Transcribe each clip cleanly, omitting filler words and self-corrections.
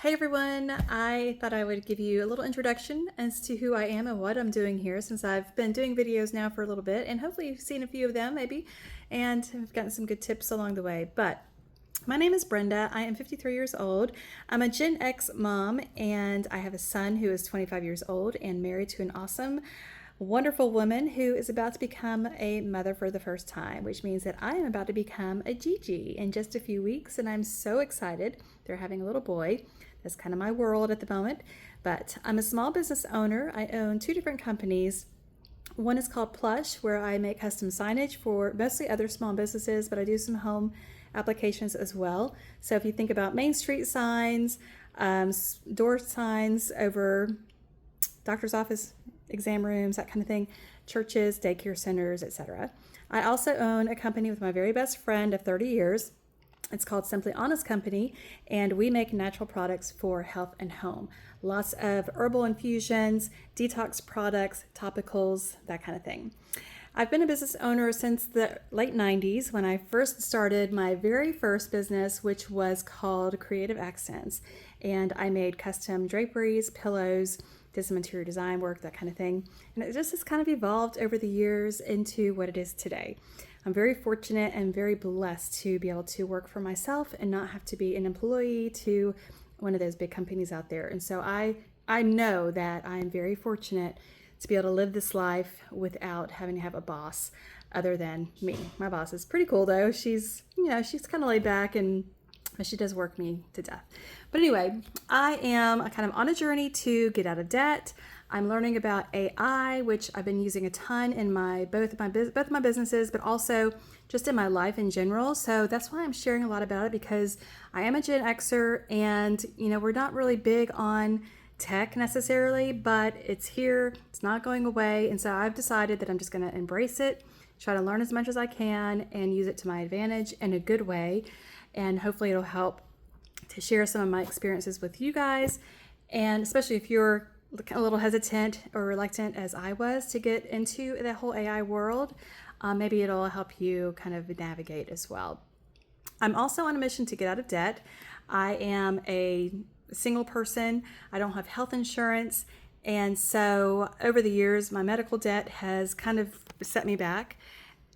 Hey everyone, I thought I would give you a little introduction as to who I am and what I'm doing here since I've been doing videos now for a little bit, and hopefully you've seen a few of them maybe and have gotten some good tips along the way. But my name is Brenda. I am 53 years old. I'm a Gen X mom, and I have a son who is 25 years old and married to an awesome, wonderful woman who is about to become a mother for the first time, which means that I am about to become a Gigi in just a few weeks, and I'm so excited. They're having a little boy. That's kind of my world at the moment. But I'm a small business owner. I own two different companies. One is called Plush, where I make custom signage for mostly other small businesses, but I do some home applications as well. So if you think about Main Street signs, door signs over doctor's office, exam rooms, that kind of thing, churches, daycare centers, etc. I also own a company with my very best friend of 30 years. It's called Simply Honest Company, and we make natural products for health and home. Lots of herbal infusions, detox products, topicals, that kind of thing. I've been a business owner since the late 90s when I first started my very first business, which was called Creative Accents. And I made custom draperies, pillows, did some interior design work, that kind of thing. And it just has kind of evolved over the years into what it is today. I'm very fortunate and very blessed to be able to work for myself and not have to be an employee to one of those big companies out there. And so I know that I am very fortunate to be able to live this life without having to have a boss other than me. My boss is pretty cool though. She's kind of laid back, and but she does work me to death. But anyway, I am kind of on a journey to get out of debt. I'm learning about AI, which I've been using a ton in both my businesses, but also just in my life in general. So that's why I'm sharing a lot about it, because I am a Gen Xer, and we're not really big on tech necessarily, but it's here, it's not going away. And so I've decided that I'm just going to embrace it, try to learn as much as I can, and use it to my advantage in a good way. And hopefully it'll help to share some of my experiences with you guys. And especially if you're a little hesitant or reluctant as I was to get into the whole AI world, maybe it'll help you kind of navigate as well. I'm also on a mission to get out of debt. I am a single person. I don't have health insurance. And so over the years, my medical debt has kind of set me back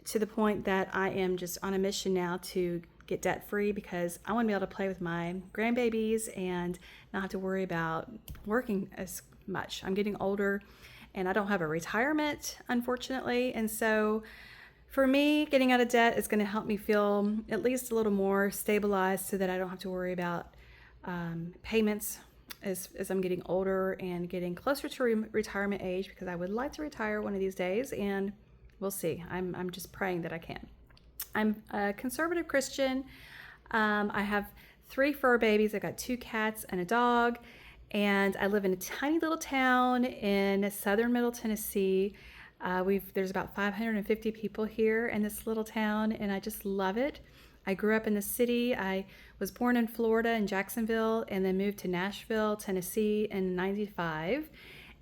to the point that I am just on a mission now to get debt free, because I want to be able to play with my grandbabies and not have to worry about working as much. I'm getting older and I don't have a retirement, unfortunately. And so for me, getting out of debt is going to help me feel at least a little more stabilized so that I don't have to worry about payments as I'm getting older and getting closer to retirement age, because I would like to retire one of these days, and we'll see. I'm just praying that I can. I'm a conservative Christian. I have 3 fur babies. I've got 2 cats and a dog, and I live in a tiny little town in southern Middle Tennessee. There's about 550 people here in this little town, and I just love it. I grew up in the city. I was born in Florida in Jacksonville, and then moved to Nashville, Tennessee in '95.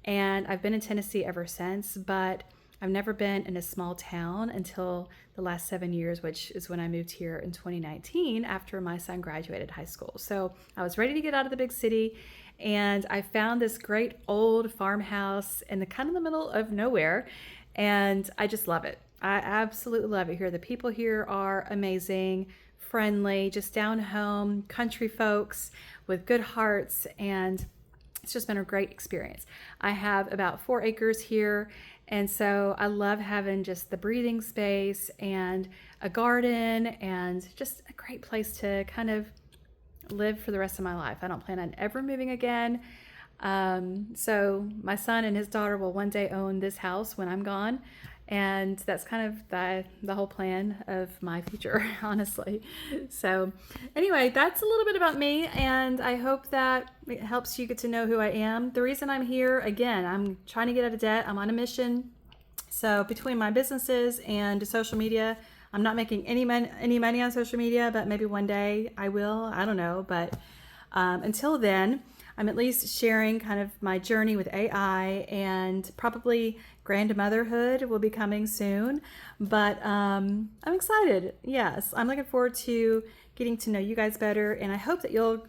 And I've been in Tennessee ever since, but I've never been in a small town until the last 7 years, which is when I moved here in 2019 after my son graduated high school. So I was ready to get out of the big city, and I found this great old farmhouse in the kind of the middle of nowhere, and I just love it. I absolutely love it here. The people here are amazing, friendly, just down home, country folks with good hearts, and it's just been a great experience. I have about 4 acres here, and so I love having just the breathing space and a garden and just a great place to kind of live for the rest of my life. I don't plan on ever moving again. So my son and his daughter will one day own this house when I'm gone. And that's kind of the whole plan of my future, honestly. So anyway, that's a little bit about me, and I hope that it helps you get to know who I am. The reason I'm here, again, I'm trying to get out of debt. I'm on a mission. So between my businesses and social media, I'm not making any money on social media, but maybe one day I will. I don't know. But until then, I'm at least sharing kind of my journey with AI, and probably grandmotherhood will be coming soon. But I'm excited. Yes, I'm looking forward to getting to know you guys better, and I hope that you'll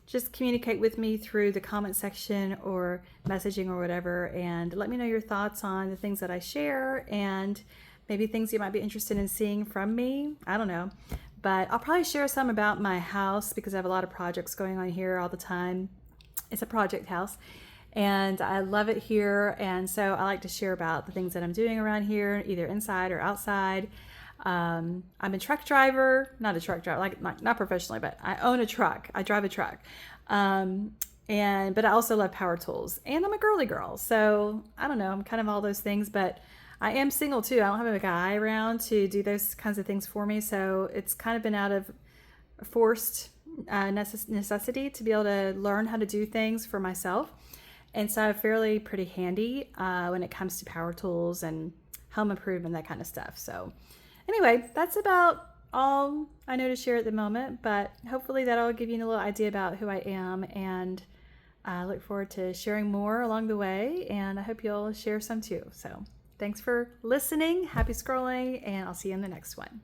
just communicate with me through the comment section or messaging or whatever, and let me know your thoughts on the things that I share and maybe things you might be interested in seeing from me. I don't know. But I'll probably share some about my house because I have a lot of projects going on here all the time. It's a project house and I love it here. And so I like to share about the things that I'm doing around here, either inside or outside. I'm a truck driver, not a truck driver, like not professionally, but I own a truck. I drive a truck. But I also love power tools and I'm a girly girl. So I don't know, I'm kind of all those things, but I am single too. I don't have a guy around to do those kinds of things for me. So it's kind of been out of forced necessity to be able to learn how to do things for myself. And so I'm fairly pretty handy when it comes to power tools and home improvement, that kind of stuff. So anyway, that's about all I know to share at the moment, but hopefully that'll give you a little idea about who I am, and I look forward to sharing more along the way, and I hope you'll share some too. So thanks for listening, happy scrolling, and I'll see you in the next one.